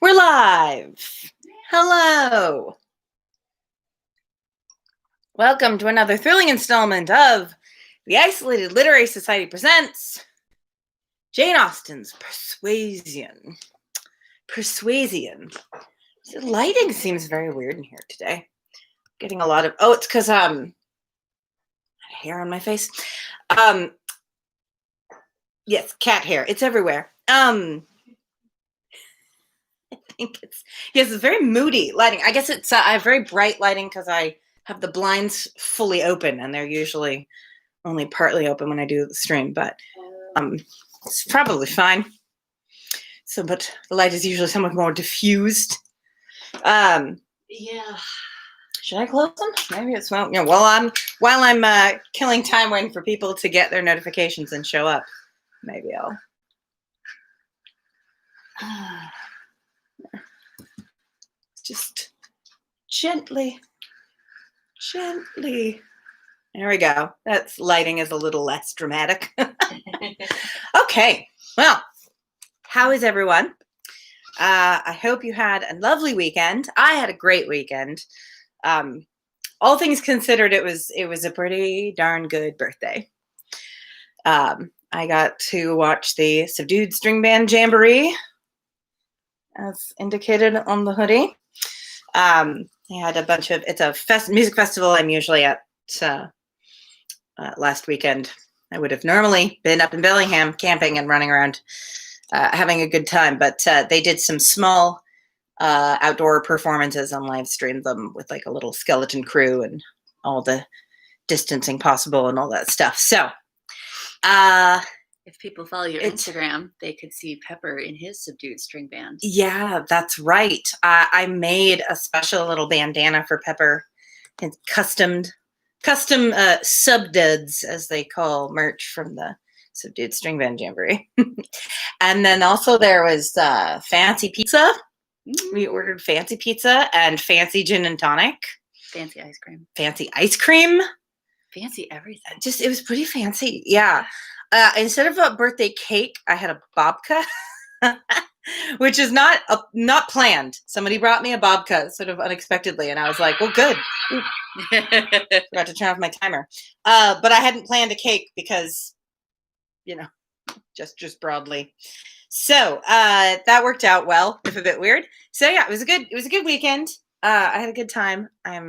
We're live. Hello. Welcome to another thrilling installment of the Isolated Literary Society presents Jane Austen's Persuasion. Persuasion. The lighting seems very weird in here today. Getting a lot of it's because hair on my face. Yes, cat hair. It's everywhere. I think it's very moody lighting. I guess it's I have very bright lighting because I have the blinds fully open, and they're usually only partly open when I do the stream, but it's probably fine. So, but the light is usually somewhat more diffused. Yeah. Should I close them? Maybe it's well. Yeah. While I'm killing time waiting for people to get their notifications and show up, maybe I'll. Just gently. There we go. That's lighting is a little less dramatic. Okay. Well, how is everyone? I hope you had a lovely weekend. I had a great weekend. All things considered, it was a pretty darn good birthday. I got to watch the Subdued String Band Jamboree, as indicated on the hoodie. They had a bunch of, it's a music festival I'm usually at. Last weekend, I would have normally been up in Bellingham camping and running around having a good time, but they did some small outdoor performances and live streamed them with like a little skeleton crew and all the distancing possible and all that stuff. So if people follow your Instagram, they could see Pepper in his Subdued String Band. Yeah, that's right. I made a special little bandana for Pepper, and custom subduds, as they call merch from the Subdued String Band Jamboree. And then also there was fancy pizza. We ordered fancy pizza and fancy gin and tonic. Fancy ice cream. Fancy ice cream. Fancy everything. It was pretty fancy. Yeah. Instead of a birthday cake, I had a babka, which is not planned. Somebody brought me a babka sort of unexpectedly, and I was like, well, good. Forgot to turn off my timer. But I hadn't planned a cake because, just broadly. So that worked out well, if a bit weird. So yeah, it was a good weekend. I had a good time. I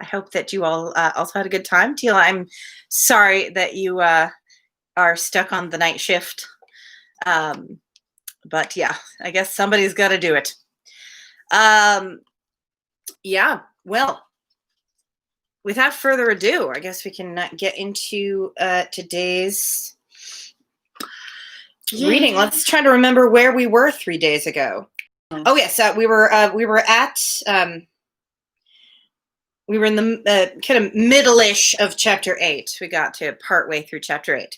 hope that you all also had a good time. Teal, I'm sorry that you are stuck on the night shift. But yeah, I guess somebody's got to do it. Yeah, well, without further ado, I guess we can get into today's reading. Let's try to remember where we were 3 days ago. Oh yes, we were in the kind of middle-ish of chapter 8. We got to partway through chapter 8.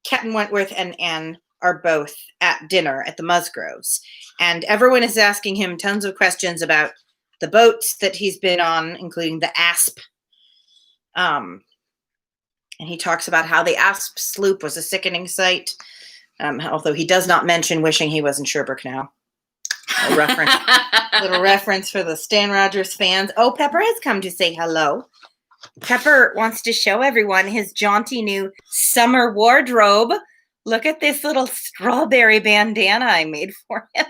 Captain Wentworth and Anne are both at dinner at the Musgroves, and everyone is asking him tons of questions about the boats that he's been on, including the Asp. And he talks about how the Asp sloop was a sickening sight, although he does not mention wishing he was in Sherbrooke now. Little reference for the Stan Rogers fans. Oh, Pepper has come to say hello. Pepper wants to show everyone his jaunty new summer wardrobe. Look at this little strawberry bandana I made for him.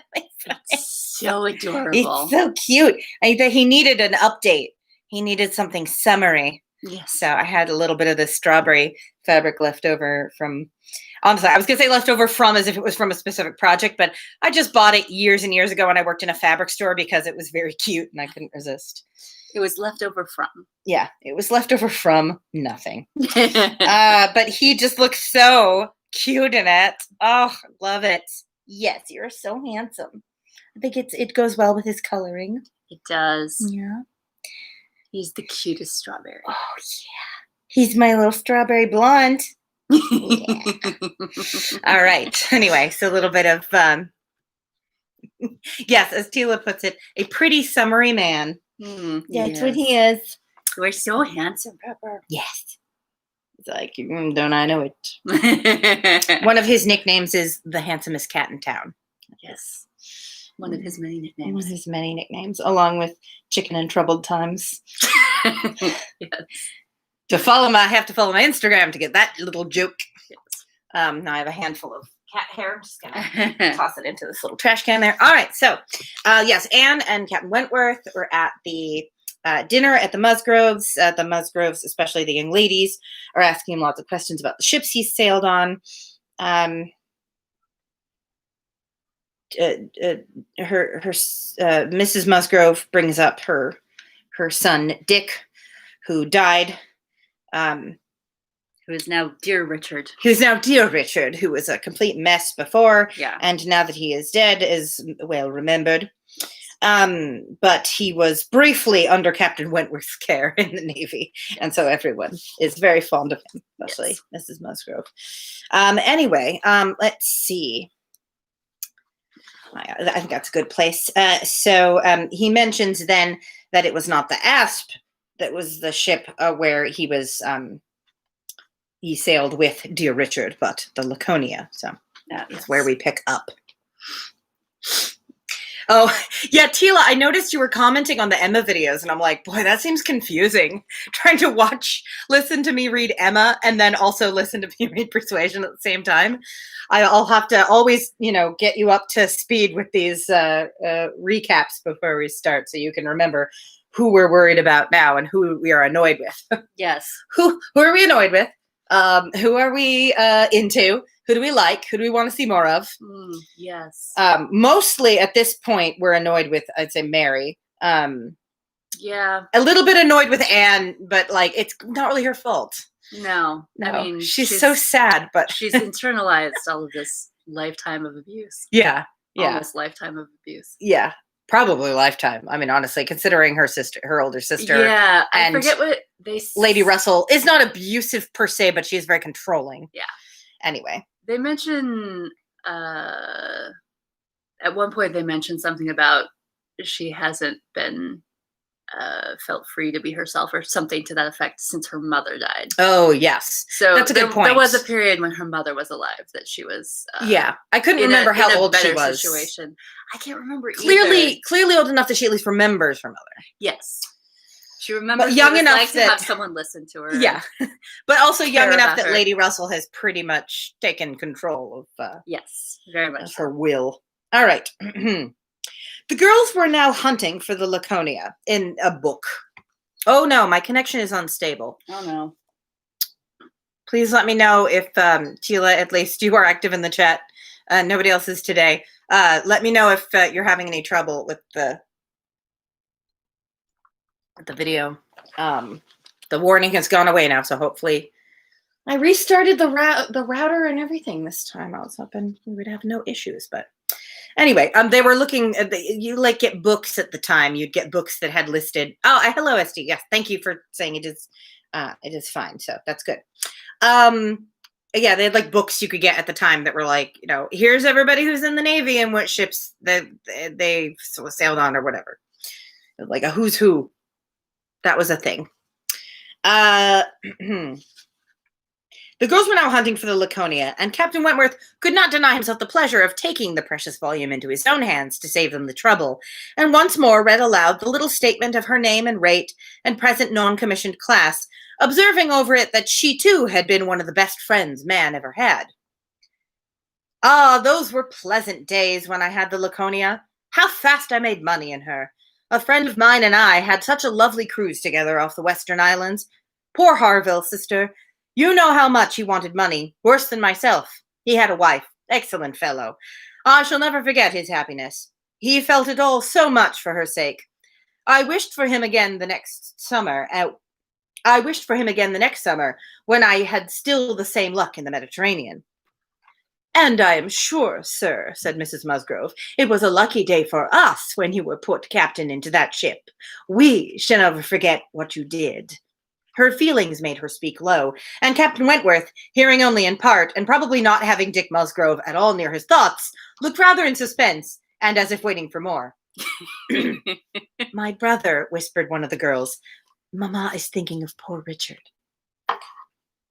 It's so adorable. It's so cute. He needed an update. He needed something summery. Yes. So I had a little bit of this strawberry fabric left over from, honestly, I was going to say leftover from as if it was from a specific project, but I just bought it years and years ago when I worked in a fabric store because it was very cute and I couldn't resist. It was leftover from. Yeah, it was leftover from nothing. But he just looks so cute in it. Oh, love it. Yes, you're so handsome. I think it goes well with his coloring. It does. Yeah. He's the cutest strawberry. Oh, yeah. He's my little strawberry blonde. Yeah. All right. Anyway, so a little bit of, yes, as Tila puts it, a pretty summery man. That's what he is. We're so handsome, Pepper. Yes. It's like, don't I know it? One of his nicknames is the handsomest cat in town. Yes. One of his many One of nicknames. his many nicknames, along with Chicken in Troubled Times. Yes. I have to follow my Instagram to get that little joke. Yes. Now I have a handful of cat hair. I'm just gonna toss it into this little trash can there. All right, so yes, Anne and Captain Wentworth were at the dinner at the Musgroves. The Musgroves, especially the young ladies, are asking him lots of questions about the ships he sailed on. Mrs. Musgrove brings up her son Dick, who died. Who is now Dear Richard. Who is now Dear Richard, who was a complete mess before, Yeah. and now that he is dead, is well remembered. But he was briefly under Captain Wentworth's care in the Navy, and so everyone is very fond of him, especially Mrs. Musgrove. Anyway, let's see. I think that's a good place. So he mentions then that it was not the Asp that was the ship where he was. He sailed with Dear Richard, but the Laconia. So that's where we pick up. Oh, yeah, Tila, I noticed you were commenting on the Emma videos, and I'm like, boy, that seems confusing. Trying to listen to me read Emma, and then also listen to me read Persuasion at the same time. I'll have to always, get you up to speed with these recaps before we start, so you can remember who we're worried about now and who we are annoyed with. Yes. Who are we annoyed with? Who are we into? Who do we like? Who do we want to see more of? Yes. Mostly at this point, we're annoyed with, I'd say, Mary. Yeah. A little bit annoyed with Anne, but it's not really her fault. No. I mean, she's so sad, but she's internalized all of this lifetime of abuse. Yeah. Almost lifetime of abuse. Yeah. Probably lifetime. I mean, honestly, considering her older sister. Yeah, I forget what they. Lady Russell is not abusive per se, but she is very controlling. Yeah. Anyway, they mention at one point they mentioned something about she hasn't been felt free to be herself or something to that effect since her mother died. Oh yes, so that's a good point. There was a period when her mother was alive that she was. I couldn't remember how old she was. Situation. I can't remember. Clearly old enough that she at least remembers her mother. Yes, she remembers. But young enough to have someone listen to her. Yeah, but also young enough that Lady Russell has pretty much taken control of. Yes, very much. Of her will. All right. The girls were now hunting for the Laconia in a book. Oh no, my connection is unstable. Oh no. Please let me know if Tila, at least you are active in the chat. Nobody else is today. Let me know if you're having any trouble with the video. The warning has gone away now, so hopefully I restarted the router and everything this time. I was hoping we would have no issues, but anyway, they were looking at you get books at the time. You'd get books that had listed. Oh, hello, SD. Yes, thank you for saying it is fine. So that's good. Yeah, they had books you could get at the time that were here's everybody who's in the Navy and what ships they sailed on or whatever. Like a who's who. That was a thing. The girls were now hunting for the Laconia, and Captain Wentworth could not deny himself the pleasure of taking the precious volume into his own hands to save them the trouble, and once more read aloud the little statement of her name and rate and present non-commissioned class, observing over it that she too had been one of the best friends man ever had. Ah, those were pleasant days when I had the Laconia. How fast I made money in her. A friend of mine and I had such a lovely cruise together off the Western Islands. Poor Harville, sister. You know how much he wanted money, worse than myself. He had a wife, excellent fellow. I shall never forget his happiness. He felt it all so much for her sake. I wished for him again the next summer when I had still the same luck in the Mediterranean. And I am sure, sir, said Mrs. Musgrove, it was a lucky day for us when you were put captain into that ship. We shall never forget what you did. Her feelings made her speak low, and Captain Wentworth, hearing only in part, and probably not having Dick Musgrove at all near his thoughts, looked rather in suspense, and as if waiting for more. My brother, whispered one of the girls. Mamma is thinking of poor Richard.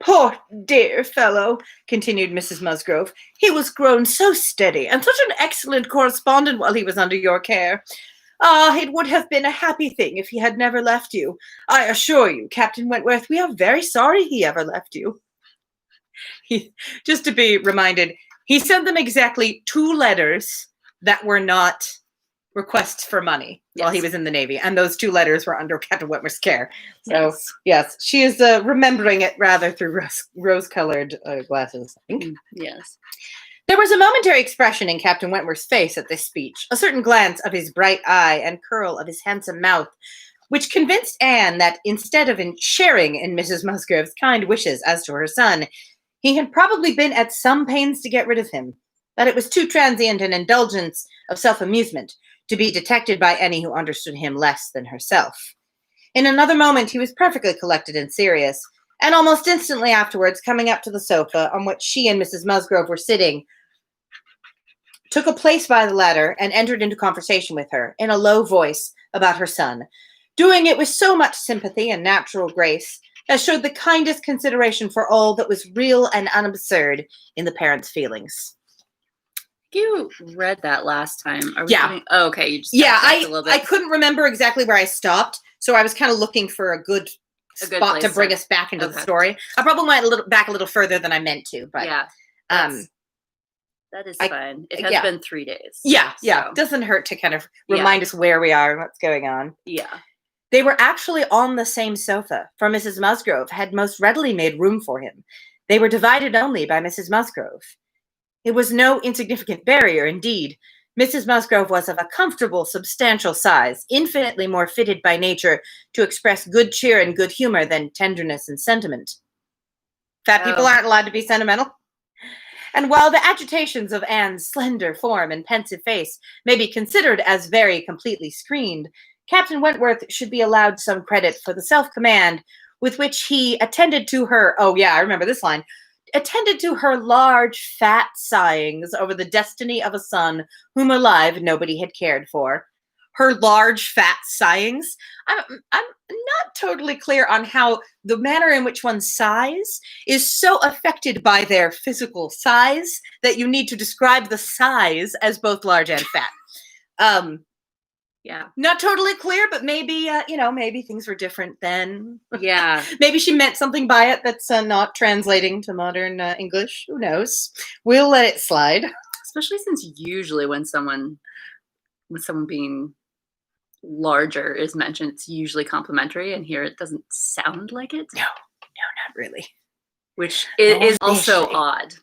Poor dear fellow, continued Mrs. Musgrove. He was grown so steady, and such an excellent correspondent while he was under your care. Ah, it would have been a happy thing if he had never left you. I assure you, Captain Wentworth, we are very sorry he ever left you. Just to be reminded, he sent them exactly 2 letters that were not requests for money while he was in the Navy, and those 2 letters were under Captain Wentworth's care. So, yes, she is remembering it rather through rose-colored glasses, I think. Yes. There was a momentary expression in Captain Wentworth's face at this speech, a certain glance of his bright eye and curl of his handsome mouth, which convinced Anne that instead of sharing in Mrs. Musgrove's kind wishes as to her son, he had probably been at some pains to get rid of him, that it was too transient an indulgence of self-amusement to be detected by any who understood him less than herself. In another moment he was perfectly collected and serious, and almost instantly afterwards, coming up to the sofa on which she and Mrs. Musgrove were sitting, took a place by the latter and entered into conversation with her in a low voice about her son, doing it with so much sympathy and natural grace that showed the kindest consideration for all that was real and unabsurd in the parents' feelings. You read that last time. Oh, okay. You just I a little bit. I couldn't remember exactly where I stopped, so I was kind of looking for a good spot to bring us back into the story. I probably went back a little further than I meant to, but that is fine. It has been 3 days. Yeah, so. Doesn't hurt to kind of remind us where we are and what's going on. Yeah. They were actually on the same sofa, for Mrs. Musgrove had most readily made room for him. They were divided only by Mrs. Musgrove. It was no insignificant barrier, indeed. Mrs. Musgrove was of a comfortable, substantial size, infinitely more fitted by nature to express good cheer and good humor than tenderness and sentiment. Fat people aren't allowed to be sentimental. And while the agitations of Anne's slender form and pensive face may be considered as very completely screened, Captain Wentworth should be allowed some credit for the self-command with which he attended to her, I remember this line, attended to her large, fat sighings over the destiny of a son whom alive nobody had cared for. Her large, fat sighings? I'm not totally clear on how the manner in which one sighs is so affected by their physical size that you need to describe the size as both large and fat. Not totally clear, but maybe, maybe things were different then. Yeah. Maybe she meant something by it that's not translating to modern English. Who knows? We'll let it slide. Especially since usually when someone being larger is mentioned, it's usually complimentary, and here it doesn't sound like it. No, not really. Which is also odd.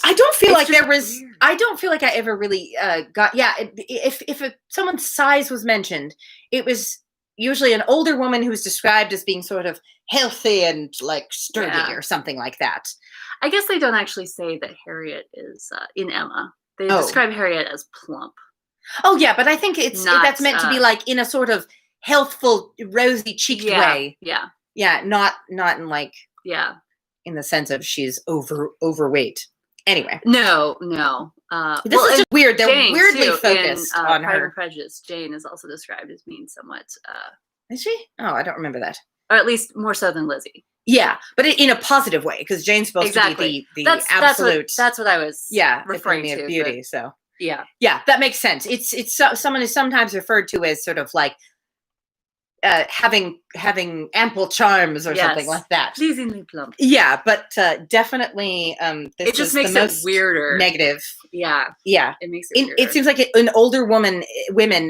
I don't feel like there was. Weird. I don't feel like I ever really got. Yeah, if someone's size was mentioned, it was usually an older woman who was described as being sort of healthy and like sturdy or something like that. I guess they don't actually say that Harriet is in Emma. They describe Harriet as plump. Oh yeah, but I think that's meant to be like in a sort of healthful, rosy cheeked way. Yeah, not in like in the sense of she's overweight. Anyway, no. This is just weird. They're weirdly focused on Pride her. and Prejudice, Jane is also described as being somewhat. Is she? Oh, I don't remember that. Or at least more so than Lizzie. Yeah, but in a positive way, because Jane's supposed to be the absolute. That's what I was. Referring to beauty. So yeah, that makes sense. It's someone is sometimes referred to as sort of like having ample charms or something like that. Pleasingly plump. Yeah, but definitely this it just makes it weirder. Negative. Yeah. It makes it weirder. It seems like an older women,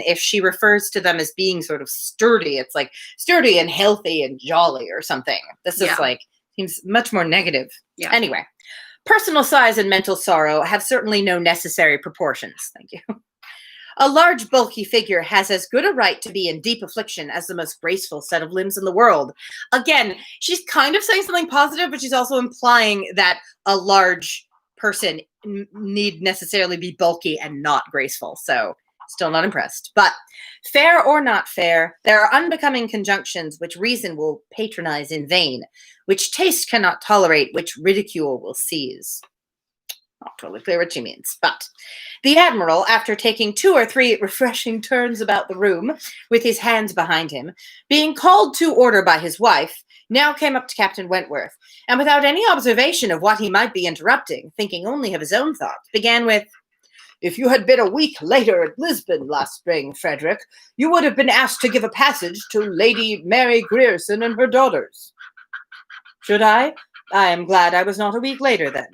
if she refers to them as being sort of sturdy, it's like sturdy and healthy and jolly or something. This is like seems much more negative. Yeah. Anyway, personal size and mental sorrow have certainly no necessary proportions. Thank you. A large, bulky figure has as good a right to be in deep affliction as the most graceful set of limbs in the world. Again, she's kind of saying something positive, but she's also implying that a large person need necessarily be bulky and not graceful. So, still not impressed. But fair or not fair, there are unbecoming conjunctions which reason will patronize in vain, which taste cannot tolerate, which ridicule will seize. Not totally clear what she means. But the Admiral, after taking 2 or 3 refreshing turns about the room with his hands behind him, being called to order by his wife, now came up to Captain Wentworth, and without any observation of what he might be interrupting, thinking only of his own thoughts, began with, "If you had been a week later at Lisbon last spring, Frederick, you would have been asked to give a passage to Lady Mary Grierson and her daughters." "Should I? I am glad I was not a week later then."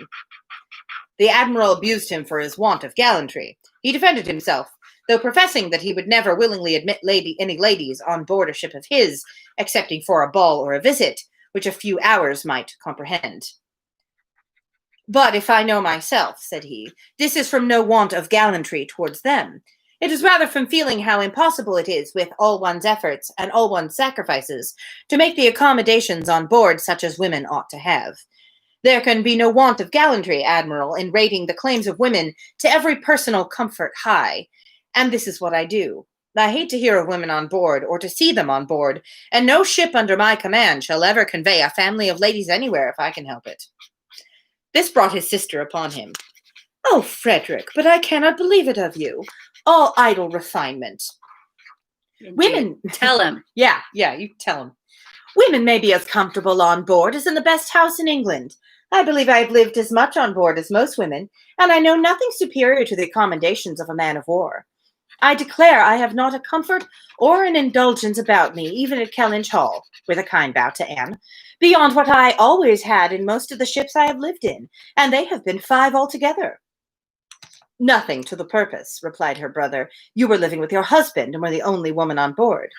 The Admiral abused him for his want of gallantry. He defended himself, though professing that he would never willingly admit any ladies on board a ship of his, excepting for a ball or a visit, which a few hours might comprehend. "But if I know myself," said he, "this is from no want of gallantry towards them. It is rather from feeling how impossible it is, with all one's efforts and all one's sacrifices, to make the accommodations on board such as women ought to have. There can be no want of gallantry, Admiral, in rating the claims of women to every personal comfort high. And this is what I do. I hate to hear of women on board, or to see them on board, and no ship under my command shall ever convey a family of ladies anywhere if I can help it." This brought his sister upon him. "Oh, Frederick, but I cannot believe it of you. All idle refinement. Indeed. Women..." Tell him. Yeah, you tell him. "Women may be as comfortable on board as in the best house in England. I believe I have lived as much on board as most women, and I know nothing superior to the accommodations of a man of war. I declare I have not a comfort or an indulgence about me, even at Kellynch Hall," with a kind bow to Anne, "beyond what I always had in most of the ships I have lived in, and they have been 5 altogether." "Nothing to the purpose," replied her brother. "You were living with your husband, and were the only woman on board."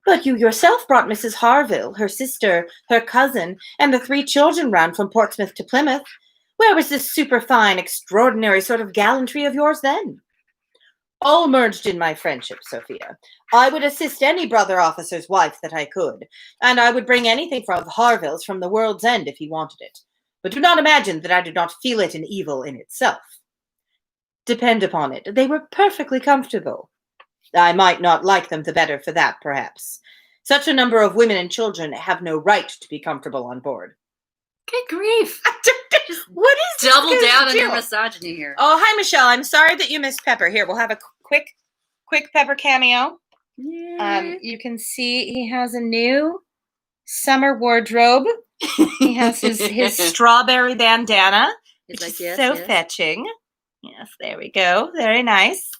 "But you yourself brought Mrs. Harville, her sister, her cousin, and the 3 children round from Portsmouth to Plymouth. Where was this superfine, extraordinary sort of gallantry of yours then?" "All merged in my friendship, Sophia. I would assist any brother officer's wife that I could, and I would bring anything from Harville's from the world's end if he wanted it. But do not imagine that I do not feel it an evil in itself. Depend upon it, they were perfectly comfortable. I might not like them the better for that, perhaps. Such a number of women and children have no right to be comfortable on board." Good grief. What is this Double guy's down on deal? your misogyny here. Oh, hi, Michelle. I'm sorry that you missed Pepper. Here, we'll have a quick Pepper cameo. Yay. You can see he has a new summer wardrobe. He has his strawberry bandana, He's which like, is yes, so yes. fetching. Yes, there we go. Very nice.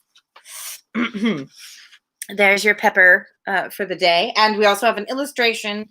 There's your Pepper for the day. And we also have an illustration.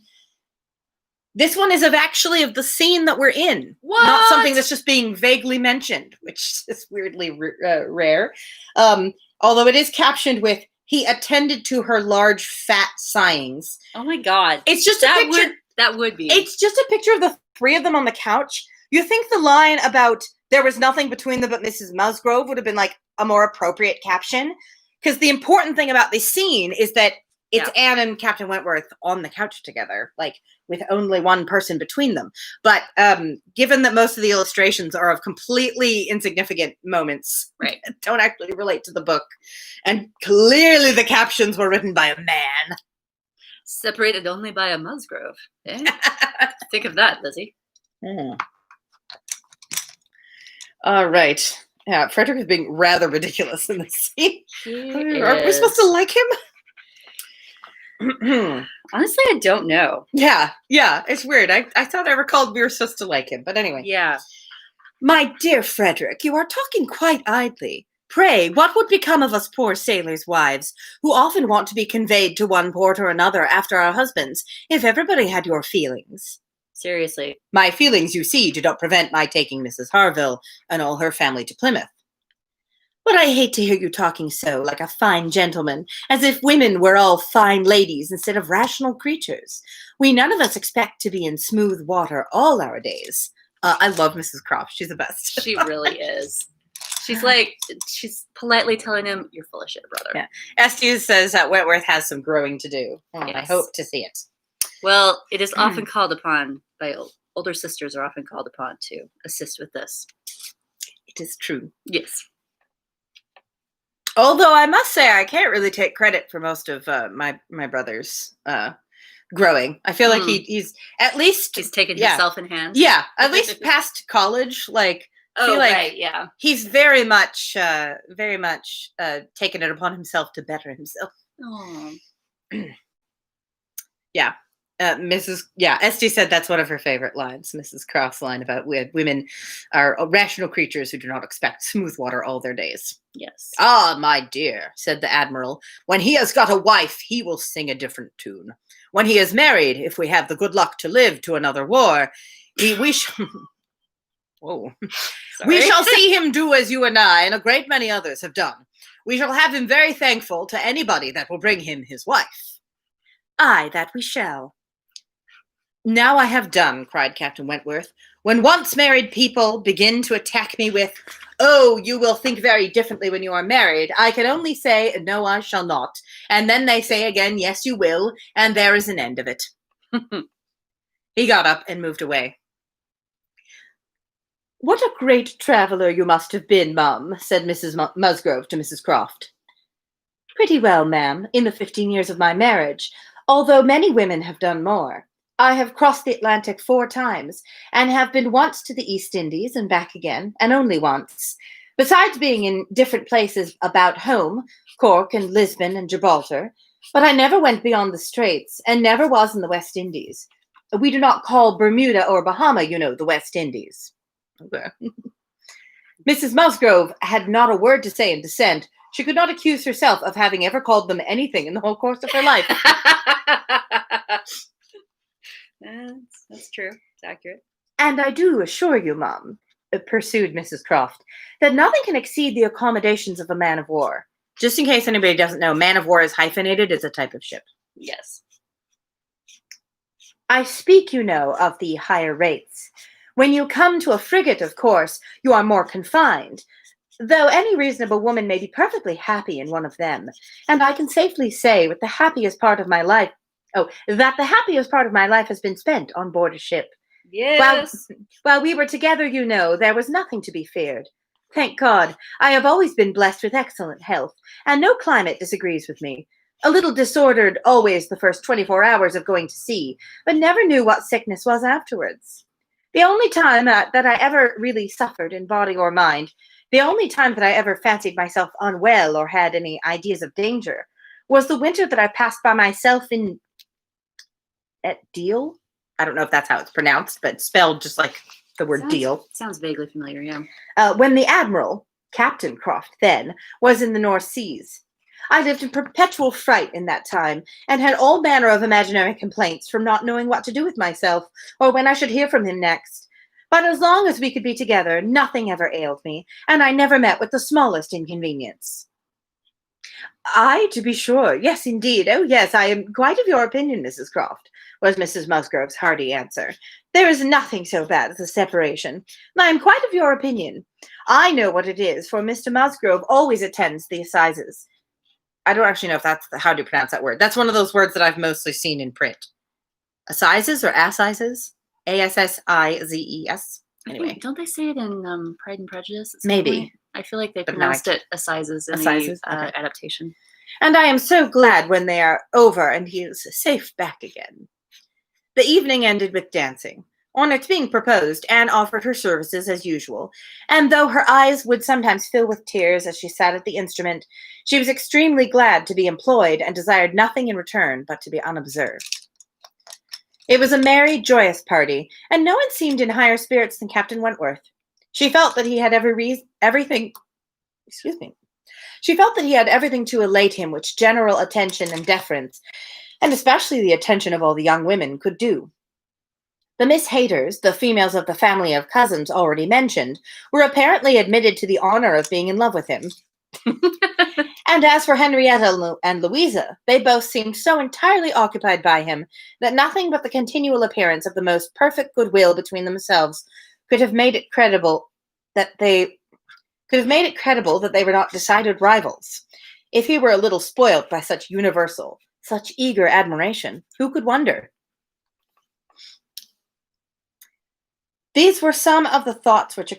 This one is of the scene that we're in. What? Not something that's just being vaguely mentioned, which is weirdly rare. Although it is captioned with, "He attended to her large fat sighings." Oh my God. It's just a picture. That would be. It's just a picture of the 3 of them on the couch. You think the line about "there was nothing between them but Mrs. Musgrove" would have been like a more appropriate caption? Because the important thing about this scene is that it's Anne and Captain Wentworth on the couch together, like with only one person between them. But given that most of the illustrations are of completely insignificant moments, right, that don't actually relate to the book, and clearly the captions were written by a man. Separated only by a Musgrove. Eh? Think of that, Lizzie. All right. Yeah, Frederick is being rather ridiculous in this scene. Are we supposed to like him? Honestly, I don't know. Yeah, it's weird. I thought I recalled we were supposed to like him, but anyway. Yeah. "My dear Frederick, you are talking quite idly. Pray, what would become of us poor sailors' wives, who often want to be conveyed to one port or another after our husbands, if everybody had your feelings?" Seriously. "My feelings, you see, do not prevent my taking Mrs. Harville and all her family to Plymouth." "But I hate to hear you talking so, like a fine gentleman, as if women were all fine ladies instead of rational creatures. We none of us expect to be in smooth water all our days." I love Mrs. Croft. She's the best. She really is. She's politely telling him, "You're full of shit, brother." Yeah. Estes says that Wentworth has some growing to do. Yes. I hope to see it. Well, it is often called upon by older sisters are often called upon to assist with this. It is true. Yes. Although I must say I can't really take credit for most of my brother's growing. I feel like he's at least taken himself in hand. Yeah, at least past college. Like Oh, like right, yeah. he's very much taken it upon himself to better himself. Oh. Yeah. Esty said that's one of her favorite lines, Mrs. Croft's line about women are rational creatures who do not expect smooth water all their days. Yes. Ah, my dear, said the Admiral, when he has got a wife, he will sing a different tune. When he is married, if we have the good luck to live to another war, we shall... Whoa. We shall see him do as you and I and a great many others have done. We shall have him very thankful to anybody that will bring him his wife. Aye, that we shall. Now I have done, cried Captain Wentworth. When once married people begin to attack me with, oh, you will think very differently when you are married, I can only say, no, I shall not. And then they say again, yes, you will, and there is an end of it. He got up and moved away. What a great traveller you must have been, mum, said Mrs. Musgrove to Mrs. Croft. Pretty well, ma'am, in the 15 years of my marriage, although many women have done more. I have crossed the Atlantic 4 times, and have been once to the East Indies and back again, and only once. Besides being in different places about home, Cork and Lisbon and Gibraltar, but I never went beyond the Straits, and never was in the West Indies. We do not call Bermuda or Bahama, you know, the West Indies. Okay. Mrs. Musgrove had not a word to say in dissent. She could not accuse herself of having ever called them anything in the whole course of her life. That's true. It's accurate. And I do assure you, mum, pursued Mrs. Croft, that nothing can exceed the accommodations of a man of war. Just in case anybody doesn't know, man of war is hyphenated. It's a type of ship. Yes. I speak, you know, of the higher rates. When you come to a frigate, of course, you are more confined, though any reasonable woman may be perfectly happy in one of them. And I can safely say that the happiest part of my life has been spent on board a ship. Yes. While we were together, you know, there was nothing to be feared. Thank God, I have always been blessed with excellent health, and no climate disagrees with me. A little disordered always the first 24 hours of going to sea, but never knew what sickness was afterwards. The only time that I ever really suffered in body or mind, the only time that I ever fancied myself unwell or had any ideas of danger, was the winter that I passed by myself at Deal. I don't know if that's how it's pronounced, but spelled just like the word Deal. Sounds vaguely familiar, yeah. When the Admiral, Captain Croft then, was in the North Seas. I lived in perpetual fright in that time, and had all manner of imaginary complaints from not knowing what to do with myself, or when I should hear from him next. But as long as we could be together, nothing ever ailed me, and I never met with the smallest inconvenience. Aye, to be sure. Yes, indeed. Oh, yes, I am quite of your opinion, Mrs. Croft, was Mrs. Musgrove's hearty answer. There is nothing so bad as a separation. I am quite of your opinion. I know what it is, for Mr. Musgrove always attends the assizes. I don't actually know if that's how do you pronounce that word. That's one of those words that I've mostly seen in print. Assizes or assizes? Assizes. Anyway. Don't they say it in Pride and Prejudice? Maybe. Point? I feel like they pronounced it assizes in the adaptation. And I am so glad when they are over and he is safe back again. The evening ended with dancing. On its being proposed, Anne offered her services as usual, and though her eyes would sometimes fill with tears as she sat at the instrument, she was extremely glad to be employed and desired nothing in return but to be unobserved. It was a merry, joyous party, and no one seemed in higher spirits than Captain Wentworth. She felt that he had everything to elate him which general attention and deference, and especially the attention of all the young women, could do. The Miss Hayters, the females of the family of cousins already mentioned, were apparently admitted to the honor of being in love with him. And as for Henrietta and Louisa, they both seemed so entirely occupied by him that nothing but the continual appearance of the most perfect goodwill between themselves could have made it credible that they were not decided rivals. If he were a little spoilt by such universal, such eager admiration, who could wonder? These were some of the thoughts which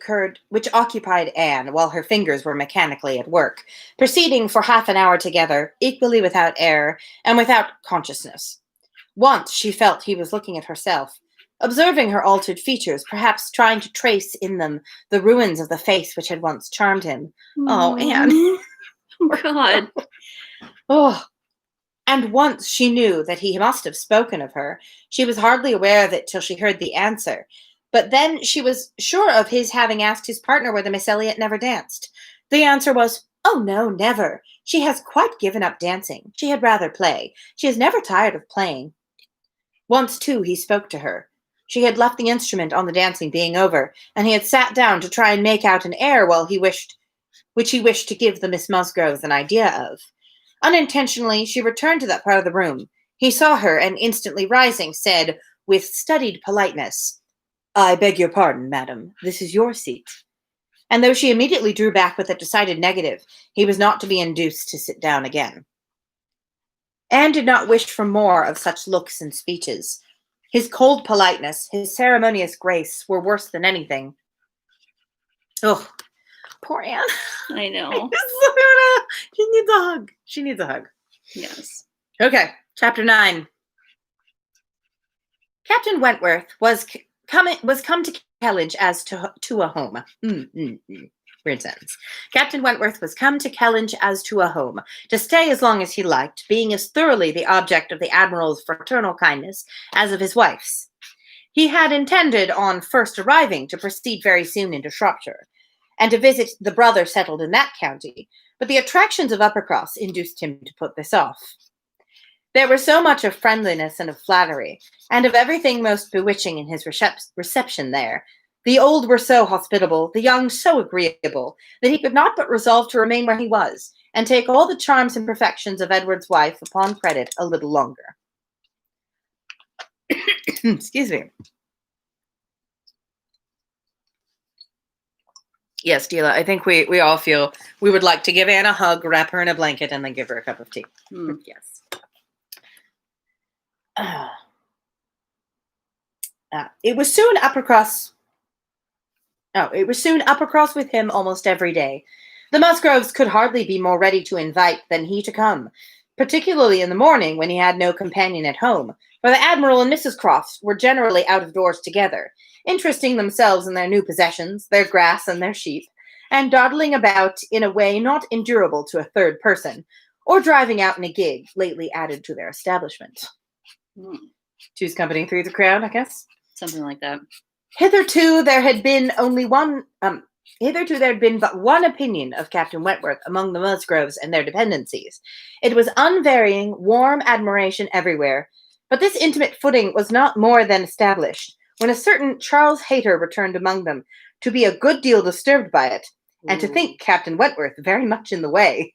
occupied Anne while her fingers were mechanically at work, proceeding for half an hour together, equally without error and without consciousness. Once she felt he was looking at herself, observing her altered features, perhaps trying to trace in them the ruins of the face which had once charmed him. Oh, Anne. Oh, God. Oh. And once she knew that he must have spoken of her. She was hardly aware of it till she heard the answer. But then she was sure of his having asked his partner whether Miss Elliot never danced. The answer was, "Oh, no, never. She has quite given up dancing. She had rather play. She is never tired of playing." Once, too, he spoke to her. She had left the instrument on the dancing being over, and he had sat down to try and make out an air which he wished to give the Miss Musgroves an idea of. Unintentionally, she returned to that part of the room. He saw her, and instantly rising, said, with studied politeness, "I beg your pardon, madam. This is your seat." And though she immediately drew back with a decided negative, he was not to be induced to sit down again. Anne did not wish for more of such looks and speeches. His cold politeness, his ceremonious grace were worse than anything. Oh, poor Anne. I know. She needs a hug. She needs a hug. Yes. Okay, chapter 9. Captain Wentworth was come to Kellynch as to a home. Weird sentence. Captain Wentworth was come to Kellynch as to a home, to stay as long as he liked, being as thoroughly the object of the Admiral's fraternal kindness as of his wife's. He had intended, on first arriving, to proceed very soon into Shropshire, and to visit the brother settled in that county, but the attractions of Uppercross induced him to put this off. There was so much of friendliness and of flattery, and of everything most bewitching in his reception there. The old were so hospitable, the young so agreeable, that he could not but resolve to remain where he was, and take all the charms and perfections of Edward's wife upon credit a little longer. Excuse me. Yes, Dila, I think we all feel we would like to give Anne a hug, wrap her in a blanket, and then give her a cup of tea. Yes. It was soon Uppercross with him almost every day. The Musgroves could hardly be more ready to invite than he to come, particularly in the morning when he had no companion at home, for the Admiral and Mrs. Crofts were generally out of doors together, interesting themselves in their new possessions, their grass and their sheep, and dawdling about in a way not endurable to a third person, or driving out in a gig lately added to their establishment. Two's company, three's a crowd, I guess. Something like that. Hitherto there had been but one opinion of Captain Wentworth among the Musgroves and their dependencies. It was unvarying, warm admiration everywhere, but this intimate footing was not more than established when a certain Charles Hayter returned among them, to be a good deal disturbed by it, and to think Captain Wentworth very much in the way.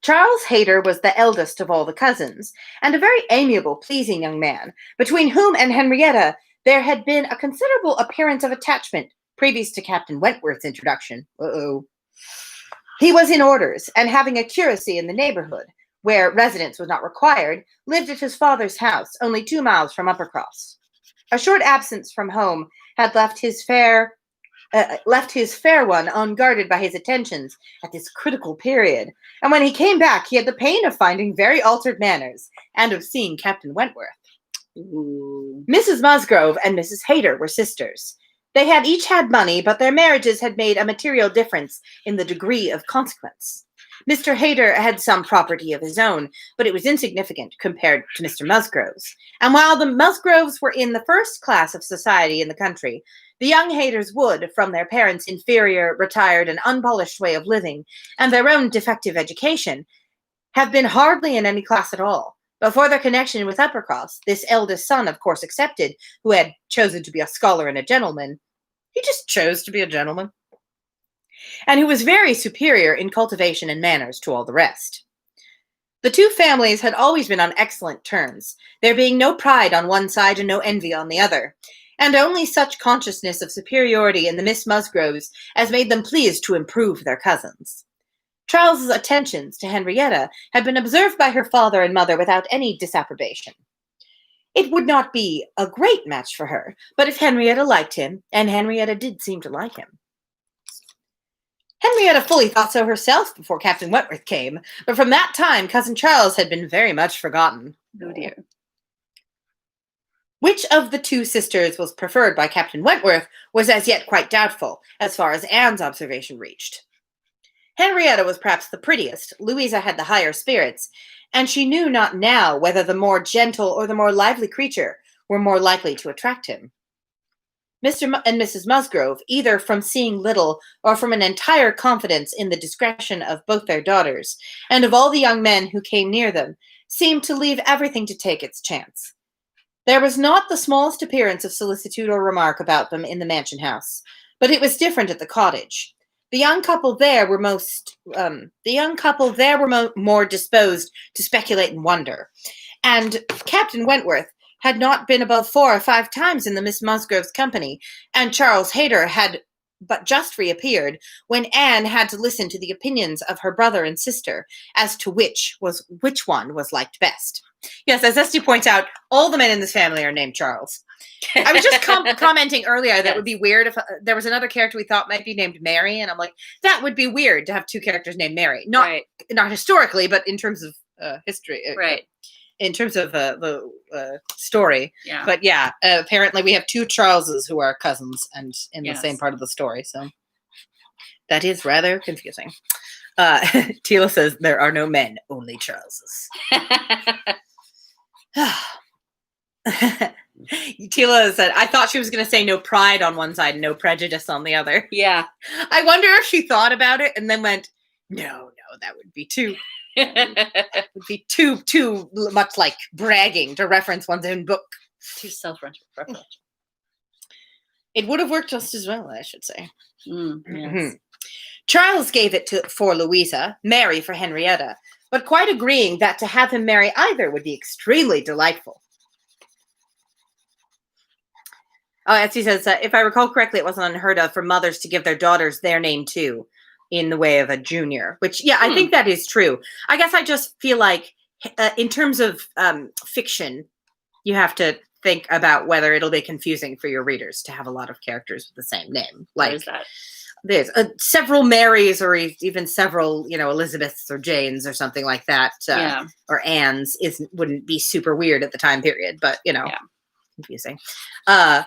Charles Hayter was the eldest of all the cousins, and a very amiable, pleasing young man, between whom and Henrietta there had been a considerable appearance of attachment previous to Captain Wentworth's introduction. He was in orders, and having a curacy in the neighborhood, where residence was not required, lived at his father's house, only 2 miles from Uppercross. A short absence from home had left his fair one unguarded by his attentions at this critical period, and when he came back he had the pain of finding very altered manners, and of seeing Captain Wentworth. Mrs. Musgrove and Mrs. Hayter were sisters. They had each had money, but their marriages had made a material difference in the degree of consequence. Mr. Hayter had some property of his own, but it was insignificant compared to Mr. Musgrove's. And while the Musgroves were in the first class of society in the country, the young Hayters would, from their parents' inferior, retired, and unpolished way of living, and their own defective education, have been hardly in any class at all. But for their connection with Uppercross, this eldest son, of course, excepted, who had chosen to be a scholar and a gentleman, he just chose to be a gentleman, and who was very superior in cultivation and manners to all the rest. The two families had always been on excellent terms, there being no pride on one side and no envy on the other, and only such consciousness of superiority in the Miss Musgroves as made them pleased to improve their cousins. Charles's attentions to Henrietta had been observed by her father and mother without any disapprobation. It would not be a great match for her, but if Henrietta liked him, and Henrietta did seem to like him. Henrietta fully thought so herself before Captain Wentworth came, but from that time Cousin Charles had been very much forgotten. Oh dear. Which of the two sisters was preferred by Captain Wentworth was as yet quite doubtful, as far as Anne's observation reached. Henrietta was perhaps the prettiest, Louisa had the higher spirits, and she knew not now whether the more gentle or the more lively creature were more likely to attract him. Mr. and Mrs. Musgrove, either from seeing little or from an entire confidence in the discretion of both their daughters, and of all the young men who came near them, seemed to leave everything to take its chance. There was not the smallest appearance of solicitude or remark about them in the mansion house, but it was different at the cottage. The young couple there were more disposed to speculate and wonder, and Captain Wentworth had not been above 4 or 5 times in the Miss Musgrove's company, and Charles Hayter had but just reappeared when Anne had to listen to the opinions of her brother and sister as to which one was liked best. Yes, as Esty points out, all the men in this family are named Charles. I was just commenting earlier that would be weird if there was another character we thought might be named Mary, and I'm like, that would be weird to have 2 characters named Mary. Not historically, but in terms of history. Right. In terms of the story. Yeah. But yeah, apparently we have 2 Charleses who are cousins and in the same part of the story. So that is rather confusing. Tila says there are no men, only Charleses. Tila said, I thought she was going to say no pride on one side and no prejudice on the other. Yeah. I wonder if she thought about it and then went, no, that would be too... would be too much like bragging to reference one's own book. Too self-referential. It would have worked just as well, I should say. Yes. Mm-hmm. Charles gave it for Louisa, Mary for Henrietta, but quite agreeing that to have him marry either would be extremely delightful. Oh, as he says, if I recall correctly, it wasn't unheard of for mothers to give their daughters their name too, in the way of a junior, which, yeah, I think that is true. I guess I just feel like in terms of fiction, you have to think about whether it'll be confusing for your readers to have a lot of characters with the same name. Like there's several Marys or even several, Elizabeths or Janes or something like that. Or Annes wouldn't be super weird at the time period, but, confusing. I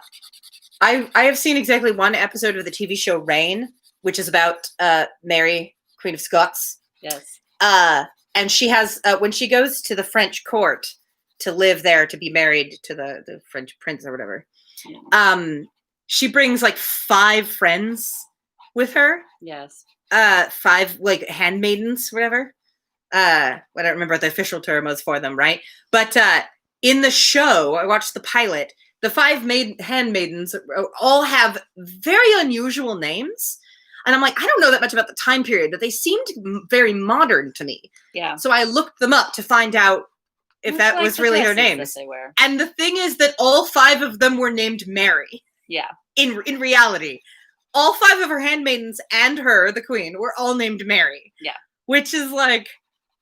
have seen exactly one episode of the TV show Reign, which is about Mary, Queen of Scots. Yes. And she has, when she goes to the French court to live there, to be married to the French prince or whatever, she brings like 5 friends with her. Yes. 5 like handmaidens, whatever. I don't remember what the official term was for them, right? But in the show, I watched the pilot, the 5 handmaidens all have very unusual names. And I'm like, I don't know that much about the time period, but they seemed very modern to me. Yeah. So I looked them up to find out if that was really their names. And the thing is that all 5 of them were named Mary. Yeah. In reality, all 5 of her handmaidens and her, the queen, were all named Mary. Yeah. Which is like,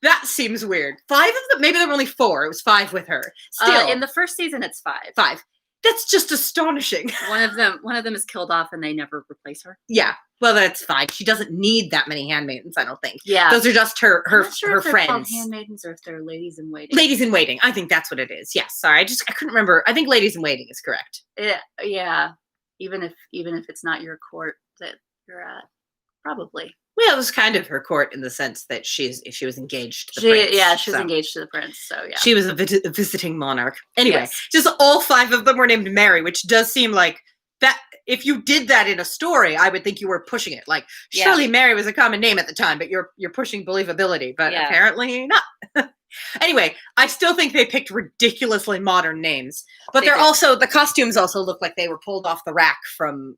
that seems weird. 5 of them, maybe there were only 4. It was 5 with her. Still, in the first season, it's 5. 5. That's just astonishing. One of them is killed off, and they never replace her. Yeah, well, that's fine. She doesn't need that many handmaidens, I don't think. Yeah, those are just her I'm not sure her if they're friends. Called handmaidens, or if they're ladies in waiting. Ladies in waiting. I think that's what it is. Yes. Sorry, I couldn't remember. I think ladies in waiting is correct. Yeah. Even if it's not your court that you're at, probably. Well, it was kind of her court in the sense that she was engaged to the prince. Yeah, she was engaged to the prince, so yeah. She was a visiting monarch. Anyway, just all 5 of them were named Mary, which does seem like that. If you did that in a story, I would think you were pushing it. Like, surely Mary was a common name at the time, but you're pushing believability, but apparently not. Anyway, I still think they picked ridiculously modern names, but the costumes also look like they were pulled off the rack from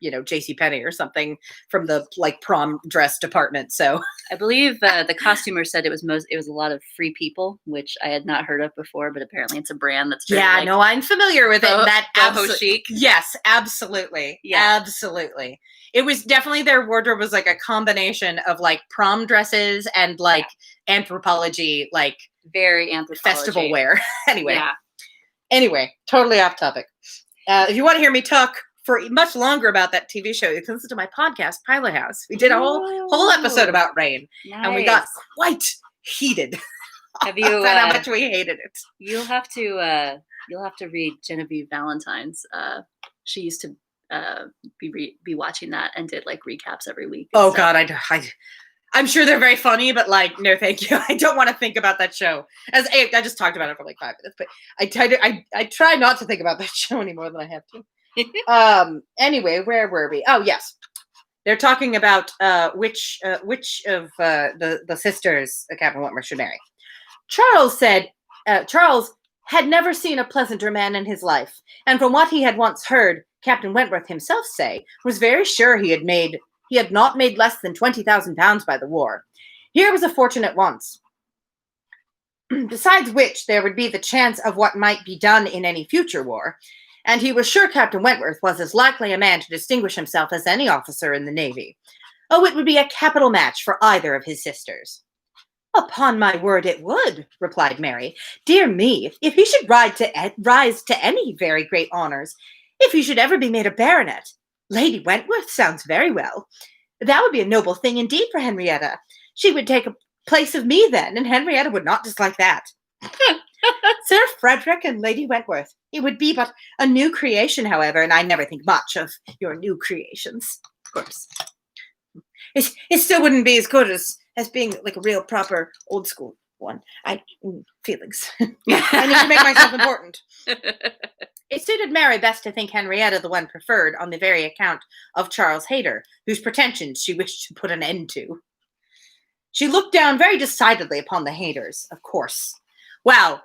JCPenney or something from the prom dress department. So I believe the costumer said it was a lot of Free People, which I had not heard of before, but apparently it's a brand that's very, no, I'm familiar with it. That boho chic. Yes, absolutely. Yeah. Absolutely. It was definitely, their wardrobe was like a combination of like prom dresses and anthropology, very anthropology festival wear. Anyway, totally off topic. If you want to hear me talk for much longer about that TV show, you can listen to my podcast, Pilot House. We did a whole episode about Reign, and we got quite heated Have you? About how much we hated it. You'll have to read Genevieve Valentine's. She used to be watching that and did like recaps every week. Oh God, I'm sure they're very funny, but like, no, thank you. I don't want to think about that show. I just talked about it for like 5 minutes, but I try not to think about that show any more than I have to. Anyway, where were we? Oh yes, they're talking about which of the sisters Captain Wentworth should marry. Charles said Charles had never seen a pleasanter man in his life, and from what he had once heard Captain Wentworth himself say, was very sure he had not made less than £20,000 by the war. Here was a fortune at once. Besides which, there would be the chance of what might be done in any future war, and he was sure Captain Wentworth was as likely a man to distinguish himself as any officer in the Navy. Oh, it would be a capital match for either of his sisters. Upon my word it would, replied Mary. Dear me, if he should rise to any very great honours, if he should ever be made a baronet, Lady Wentworth sounds very well. That would be a noble thing indeed for Henrietta. She would take a place of me then, and Henrietta would not dislike that. Sir Frederick and Lady Wentworth. It would be but a new creation, however, and I never think much of your new creations. Of course. It still wouldn't be as good as being like a real proper old school one. Feelings. I need to make myself important. It suited Mary best to think Henrietta the one preferred on the very account of Charles Hayter, whose pretensions she wished to put an end to. She looked down very decidedly upon the Hayters, of course. Wow,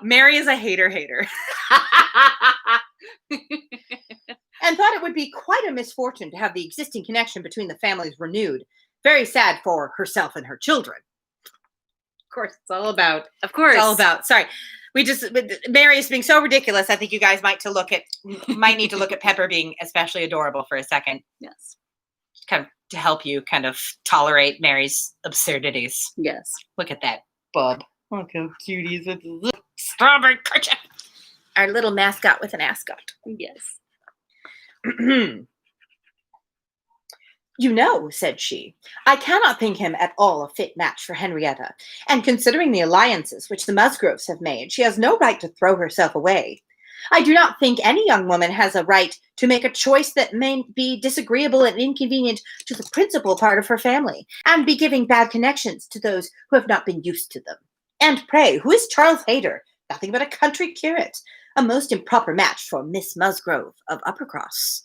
Mary is a hater. And thought it would be quite a misfortune to have the existing connection between the families renewed. Very sad for herself and her children. Of course, it's all about. Sorry. Mary is being so ridiculous. I think you guys might need to look at Pepper being especially adorable for a second. Yes. Kind of to help you kind of tolerate Mary's absurdities. Yes. Look at that bub. Look how cute he is with his little strawberry kerchief. Our little mascot with an ascot. Yes. You know, said she, I cannot think him at all a fit match for Henrietta, and considering the alliances which the Musgroves have made, she has no right to throw herself away. I do not think any young woman has a right to make a choice that may be disagreeable and inconvenient to the principal part of her family, and be giving bad connections to those who have not been used to them. And pray, who is Charles Hayter? Nothing but a country curate, a most improper match for Miss Musgrove of Uppercross.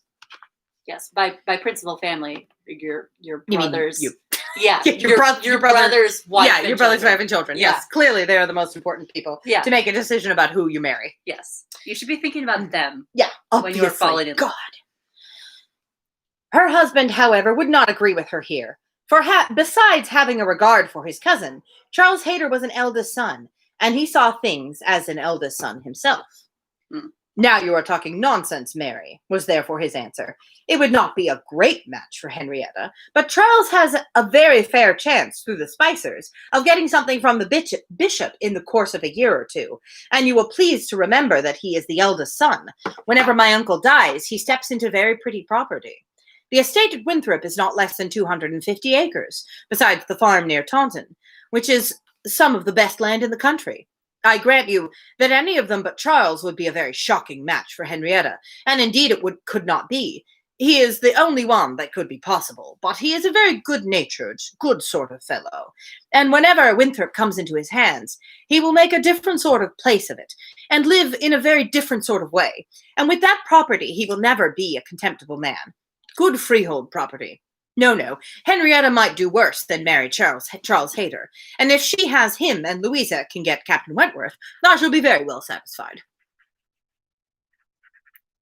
Yes, by principal family, your brothers. You. Yeah, your brother's wife. Yeah, your brother's wife and children. Yeah. Yes, clearly they are the most important people to make a decision about who you marry. Yes, you should be thinking about them. Yeah, when you're falling in love. God. Her husband, however, would not agree with her here. For besides having a regard for his cousin, Charles Hayter was an eldest son, and he saw things as an eldest son himself. Now you are talking nonsense, Mary, was therefore his answer. It would not be a great match for Henrietta, but Charles has a very fair chance, through the Spicers, of getting something from the bishop in the course of a year or two, and you will please to remember that he is the eldest son. Whenever my uncle dies, he steps into very pretty property. The estate at Winthrop is not less than 250 acres, besides the farm near Taunton, which is some of the best land in the country. I grant you that any of them but Charles would be a very shocking match for Henrietta, and indeed it could not be. He is the only one that could be possible, but he is a very good-natured, good sort of fellow, and whenever Winthrop comes into his hands, he will make a different sort of place of it, and live in a very different sort of way, and with that property he will never be a contemptible man. Good freehold property. No, Henrietta might do worse than marry Charles Hayter, and if she has him and Louisa can get Captain Wentworth, I shall be very well satisfied.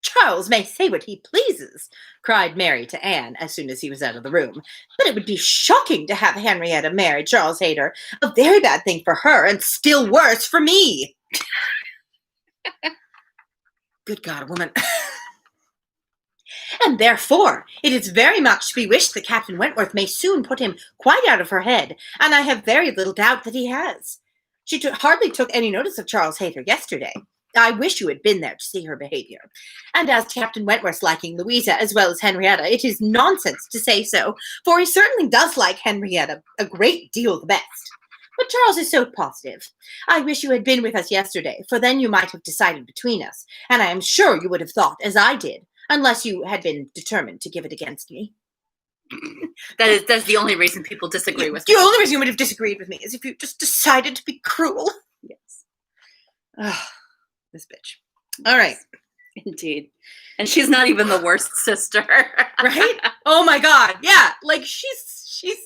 Charles may say what he pleases, cried Mary to Anne as soon as he was out of the room, but it would be shocking to have Henrietta marry Charles Hayter, a very bad thing for her, and still worse for me. Good God, woman. And therefore, it is very much to be wished that Captain Wentworth may soon put him quite out of her head, and I have very little doubt that he has. She hardly took any notice of Charles Hayter yesterday. I wish you had been there to see her behavior. And as to Captain Wentworth's liking Louisa as well as Henrietta, it is nonsense to say so, for he certainly does like Henrietta a great deal the best. But Charles is so positive. I wish you had been with us yesterday, for then you might have decided between us, and I am sure you would have thought as I did, unless you had been determined to give it against me. That's the only reason people disagree with The me. only reason you would have disagreed with me is if you just decided to be cruel. Yes. Ugh, this bitch. All right. Indeed. And she's not even the worst sister. Right? Oh my God. Yeah. Like she's,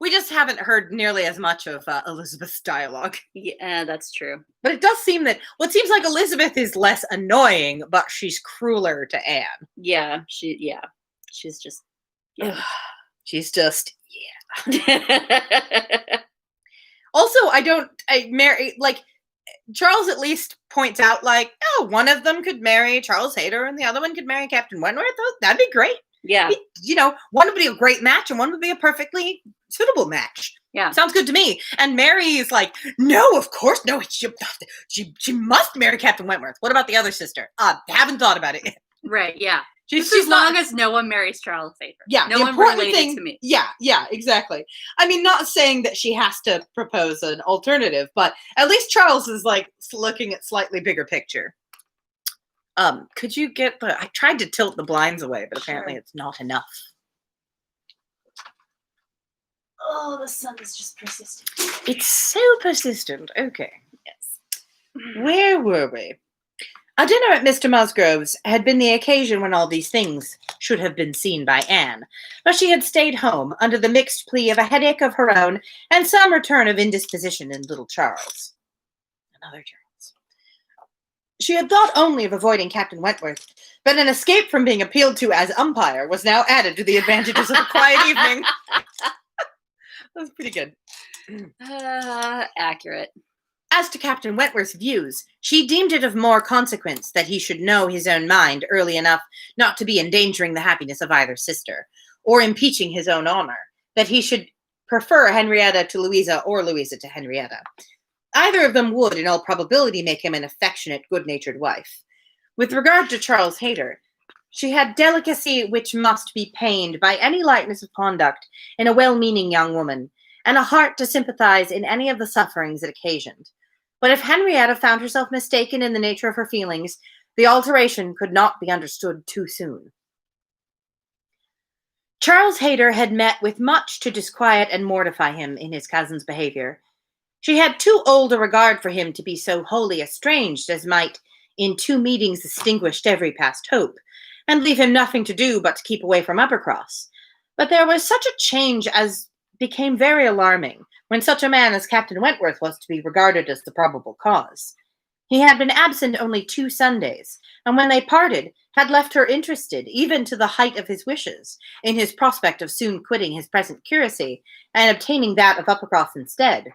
we just haven't heard nearly as much of Elizabeth's dialogue. Yeah, that's true. But it does seem that, well, it seems like Elizabeth is less annoying, but she's crueler to Anne. Yeah, she's just, yeah. She's just, Also, Mary, like, Charles at least points out, like, oh, one of them could marry Charles Hayter and the other one could marry Captain Wentworth. Oh, that'd be great. Yeah. One would be a great match and one would be a perfectly suitable match. Yeah. Sounds good to me. And Mary is like, no, of course, no, she must marry Captain Wentworth. What about the other sister? Haven't thought about it yet. Right, yeah. She's as long as no one marries Charles Hayter. Yeah, no one related to me. Yeah, exactly. I mean, not saying that she has to propose an alternative, but at least Charles is like looking at slightly bigger picture. Could you get I tried to tilt the blinds away, but apparently it's not enough. Oh, the sun is just persistent. It's so persistent. Okay. Yes. Where were we? A dinner at Mr. Musgrove's had been the occasion when all these things should have been seen by Anne, but she had stayed home under the mixed plea of a headache of her own and some return of indisposition in little Charles. Another Charles. She had thought only of avoiding Captain Wentworth, but an escape from being appealed to as umpire was now added to the advantages of a quiet evening. That was pretty good. Accurate. As to Captain Wentworth's views, she deemed it of more consequence that he should know his own mind early enough not to be endangering the happiness of either sister, or impeaching his own honor, that he should prefer Henrietta to Louisa or Louisa to Henrietta. Either of them would, in all probability, make him an affectionate, good-natured wife. With regard to Charles Hayter, she had delicacy which must be pained by any lightness of conduct in a well-meaning young woman, and a heart to sympathize in any of the sufferings it occasioned. But if Henrietta found herself mistaken in the nature of her feelings, the alteration could not be understood too soon. Charles Hayter had met with much to disquiet and mortify him in his cousin's behavior. She had too old a regard for him to be so wholly estranged as might, in 2 meetings, extinguished every past hope, and leave him nothing to do but to keep away from Uppercross. But there was such a change as became very alarming, when such a man as Captain Wentworth was to be regarded as the probable cause. He had been absent only 2 Sundays, and when they parted, had left her interested, even to the height of his wishes, in his prospect of soon quitting his present curacy, and obtaining that of Uppercross instead.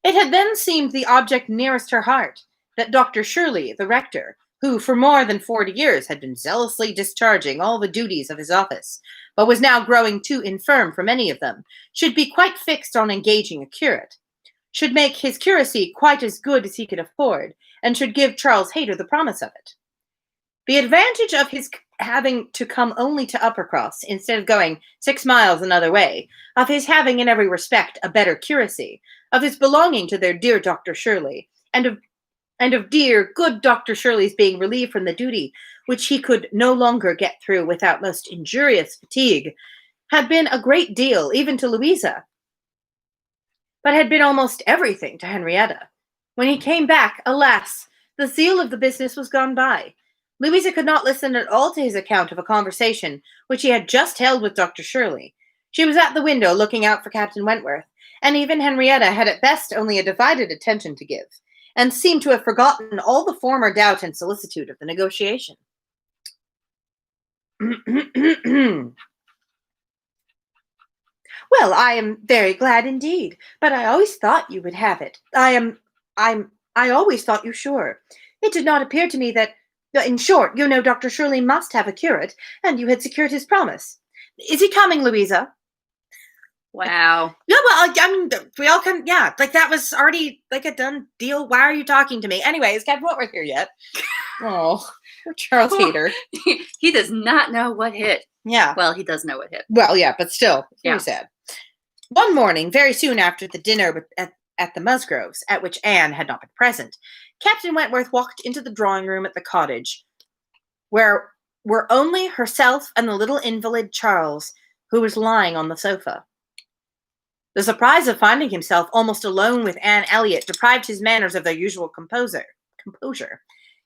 It had then seemed the object nearest her heart, that Dr. Shirley, the rector, who for more than 40 years had been zealously discharging all the duties of his office, but was now growing too infirm for many of them, should be quite fixed on engaging a curate, should make his curacy quite as good as he could afford, and should give Charles Hayter the promise of it. The advantage of his having to come only to Uppercross, instead of going 6 miles another way, of his having in every respect a better curacy, of his belonging to their dear Dr. Shirley, and of dear, good Dr. Shirley's being relieved from the duty which he could no longer get through without most injurious fatigue, had been a great deal, even to Louisa, but had been almost everything to Henrietta. When he came back, alas, the zeal of the business was gone by. Louisa could not listen at all to his account of a conversation which he had just held with Dr. Shirley. She was at the window looking out for Captain Wentworth, and even Henrietta had at best only a divided attention to give, and seemed to have forgotten all the former doubt and solicitude of the negotiation. Well, I am very glad indeed, but I always thought you would have it. I always thought you sure. It did not appear to me that, in short, you know Dr. Shirley must have a curate, and you had secured his promise. Is he coming, Louisa? Wow. Yeah, well, I mean, we all come, yeah, like that was already like a done deal. Why are you talking to me? Anyway, is Captain Wentworth here yet? Oh, poor Charles Hayter. He does not know what hit. Yeah. Well, he does know what hit. Well, yeah, but still, very sad. One morning, very soon after the dinner at the Musgroves, at which Anne had not been present, Captain Wentworth walked into the drawing room at the cottage, where were only herself and the little invalid Charles, who was lying on the sofa. The surprise of finding himself almost alone with Anne Elliot deprived his manners of their usual composure.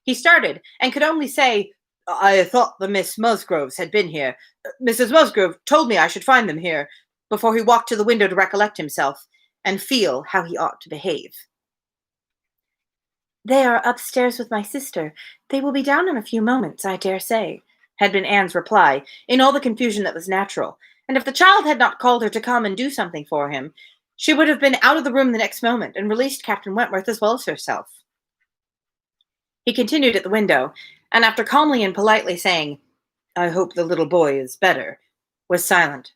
He started, and could only say, "I thought the Miss Musgroves had been here. Mrs. Musgrove told me I should find them here," before he walked to the window to recollect himself, and feel how he ought to behave. "They are upstairs with my sister. They will be down in a few moments, I dare say," had been Anne's reply, in all the confusion that was natural, and if the child had not called her to come and do something for him, she would have been out of the room the next moment, and released Captain Wentworth as well as herself. He continued at the window, and after calmly and politely saying, "I hope the little boy is better," was silent.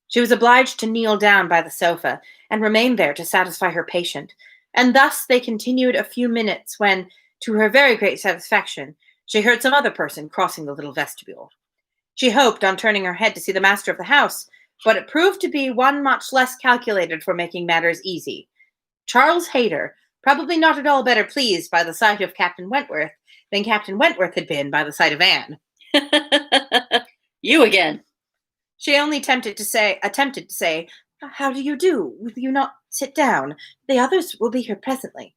She was obliged to kneel down by the sofa, and remain there to satisfy her patient, and thus they continued a few minutes when, to her very great satisfaction, she heard some other person crossing the little vestibule. She hoped, on turning her head, to see the master of the house, but it proved to be one much less calculated for making matters easy. Charles Hayter, probably not at all better pleased by the sight of Captain Wentworth than Captain Wentworth had been by the sight of Anne. You again. She only attempted to say, "How do you do? Will you not sit down? The others will be here presently."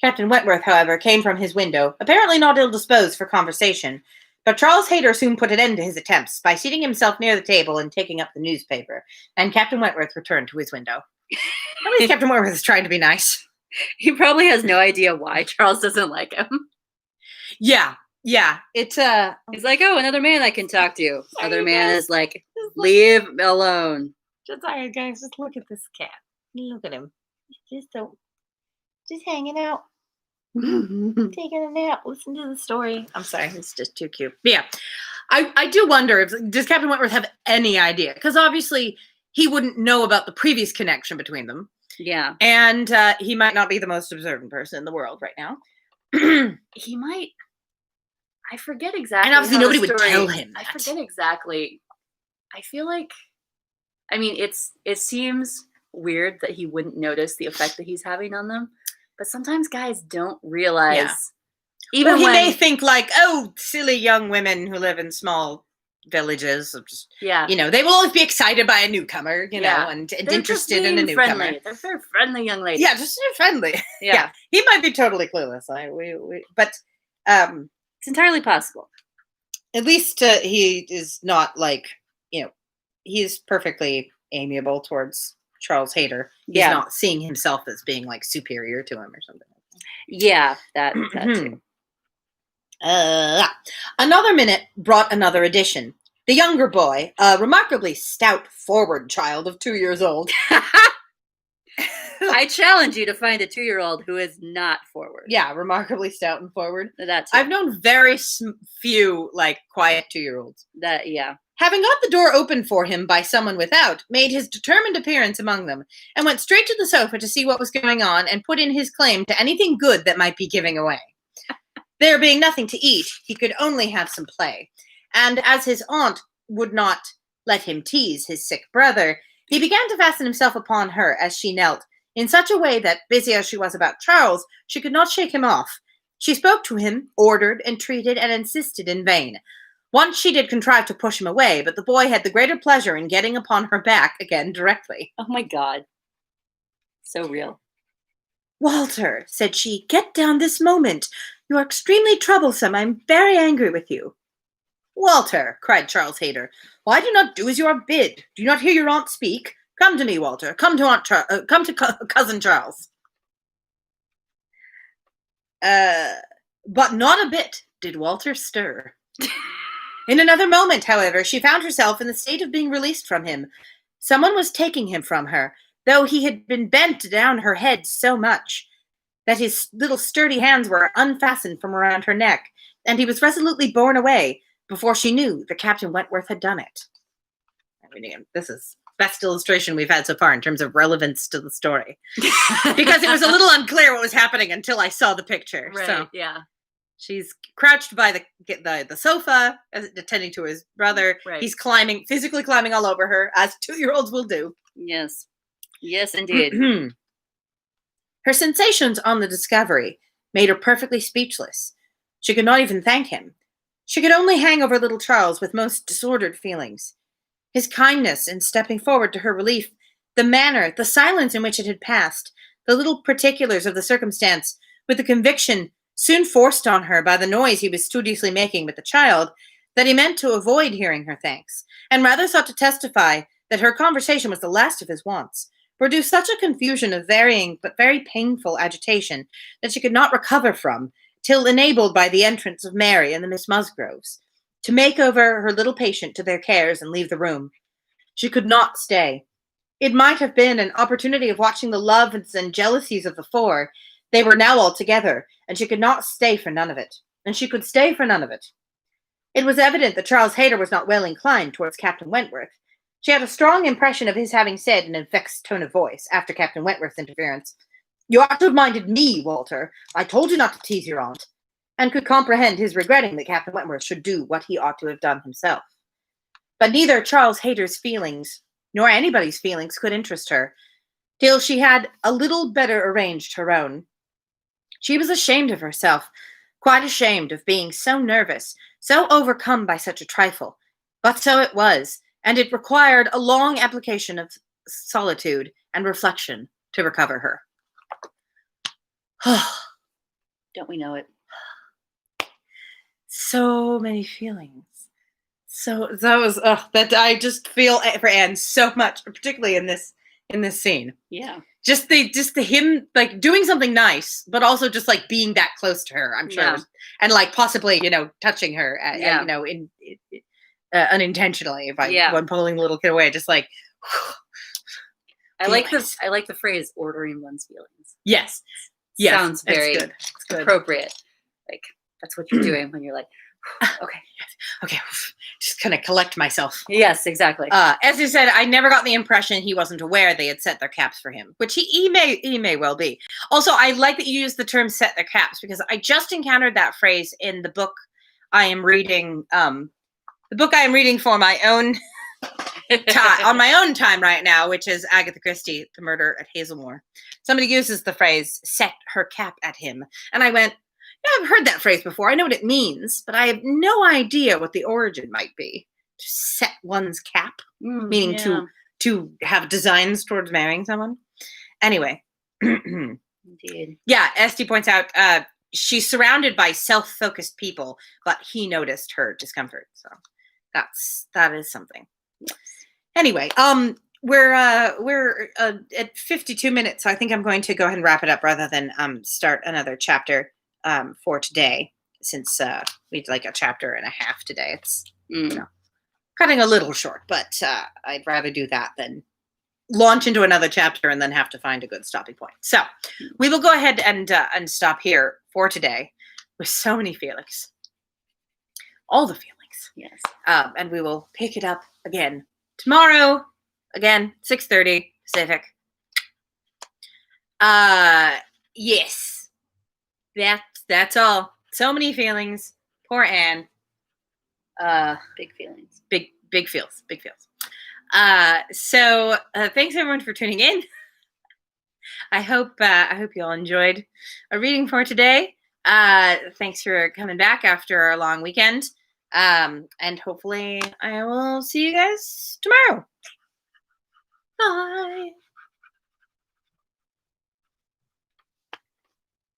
Captain Wentworth, however, came from his window, apparently not ill-disposed for conversation, but Charles Hayter soon put an end to his attempts by seating himself near the table and taking up the newspaper, and Captain Wentworth returned to his window. At least Captain Wentworth is trying to be nice. He probably has no idea why Charles doesn't like him. Yeah. It's He's like, "Oh, another man I can talk to." Other man is like, "Leave alone." sorry, guys, just look at this cat. Look at him. Just hanging out, taking a nap, listen to the story. I'm sorry, it's just too cute. But yeah, I do wonder does Captain Wentworth have any idea? Because obviously he wouldn't know about the previous connection between them. Yeah. And he might not be the most observant person in the world right now. He might. I forget exactly. And obviously how nobody the would story- tell him I that. forget exactly. I feel like, I mean, it seems weird that he wouldn't notice the effect that he's having on them, but sometimes guys don't realize. Yeah. Even Well, he when, may think like, "Oh, silly young women who live in small villages, just, yeah, they will always be excited by a newcomer, and they're interested just in a being newcomer." friendly. They're very friendly young ladies. Yeah, just friendly. Yeah. He might be totally clueless. But It's entirely possible. at least he is not like, he's perfectly amiable towards Charles Hayter. He's Yeah. not seeing himself as being like superior to him or something. Yeah, that too. Another minute brought another addition. The younger boy, a remarkably stout, forward child of 2 years old. I challenge you to find a 2-year-old who is not forward. Yeah, remarkably stout and forward. That too. I've known very few, quiet 2-year-olds. Yeah. Having got the door opened for him by someone without, made his determined appearance among them, and went straight to the sofa to see what was going on and put in his claim to anything good that might be giving away. There being nothing to eat, he could only have some play, and as his aunt would not let him tease his sick brother, he began to fasten himself upon her as she knelt, in such a way that, busy as she was about Charles, she could not shake him off. She spoke to him, ordered, entreated, and insisted in vain. Once she did contrive to push him away, but the boy had the greater pleasure in getting upon her back again directly. Oh my God. So real. "Walter," said she, "get down this moment. You are extremely troublesome. I'm very angry with you." "Walter," cried Charles Hayter, "why do you not do as you are bid? Do you not hear your aunt speak? Come to me, Walter. Come to cousin Charles." But not a bit did Walter stir. In another moment, however, she found herself in the state of being released from him. Someone was taking him from her, though he had been bent down her head so much that his little sturdy hands were unfastened from around her neck, and he was resolutely borne away before she knew that Captain Wentworth had done it. I mean, this is best illustration we've had so far in terms of relevance to the story. Because it was a little unclear what was happening until I saw the picture. Right, So yeah. she's crouched by the sofa, attending to his brother. Right. He's physically climbing all over her, as 2-year-olds will do. Yes. Yes, indeed. Her sensations on the discovery made her perfectly speechless. She could not even thank him. She could only hang over little Charles with most disordered feelings. His kindness in stepping forward to her relief, the manner, the silence in which it had passed, the little particulars of the circumstance, with the conviction soon forced on her by the noise he was studiously making with the child, that he meant to avoid hearing her thanks, and rather sought to testify that her conversation was the last of his wants, produced such a confusion of varying but very painful agitation that she could not recover from, till enabled by the entrance of Mary and the Miss Musgroves, to make over her little patient to their cares and leave the room. She could not stay. It might have been an opportunity of watching the loves and jealousies of the four. They were now all together, and she could not stay for none of it. And she could stay for none of it. It was evident that Charles Hayter was not well inclined towards Captain Wentworth. She had a strong impression of his having said in a vexed tone of voice, after Captain Wentworth's interference, "You ought to have minded me, Walter. I told you not to tease your aunt," and could comprehend his regretting that Captain Wentworth should do what he ought to have done himself. But neither Charles Hayter's feelings, nor anybody's feelings, could interest her, till she had a little better arranged her own. She was ashamed of herself, quite ashamed of being so nervous, so overcome by such a trifle. But so it was, and it required a long application of solitude and reflection to recover her. Don't we know it? So many feelings. So that was that I just feel for Anne so much, particularly in this scene. Yeah. Just the him like doing something nice, but also just like being that close to her. I'm sure, Yeah. and like possibly touching her, Yeah. unintentionally by one pulling the little kid away. Just like I like the phrase "ordering one's feelings." Yes. Sounds very good. It's good. appropriate. Like that's what you're doing when you're like, okay, just kind of collect myself. Yes, exactly. As you said, I never got the impression he wasn't aware they had set their caps for him, which he may well be. Also, I like that you use the term "set their caps" because I just encountered that phrase in the book I am reading. The book I am reading for my own on my own time right now, which is Agatha Christie, The Murder at Hazelmoor. Somebody uses the phrase "set her cap at him," and I went, "Yeah, I've heard that phrase before. I know what it means, but I have no idea what the origin might be. To set one's cap, meaning to have designs towards marrying someone." Anyway, indeed. Yeah, Esty points out she's surrounded by self-focused people, but he noticed her discomfort. So that is something. Yes. Anyway, we're at 52 minutes, so I think I'm going to go ahead and wrap it up rather than start another chapter for today, since we'd like a chapter and a half today. It's cutting a little short, but I'd rather do that than launch into another chapter and then have to find a good stopping point. So we will go ahead and stop here for today with so many feelings, all the feelings. Yes. And we will pick it up again tomorrow, again 6:30 Pacific. Yes, that's all. So many feelings. Poor Anne. Big feelings. Big feels. So thanks everyone for tuning in. I hope you all enjoyed our reading for today. Thanks for coming back after a long weekend. And hopefully I will see you guys tomorrow. Bye.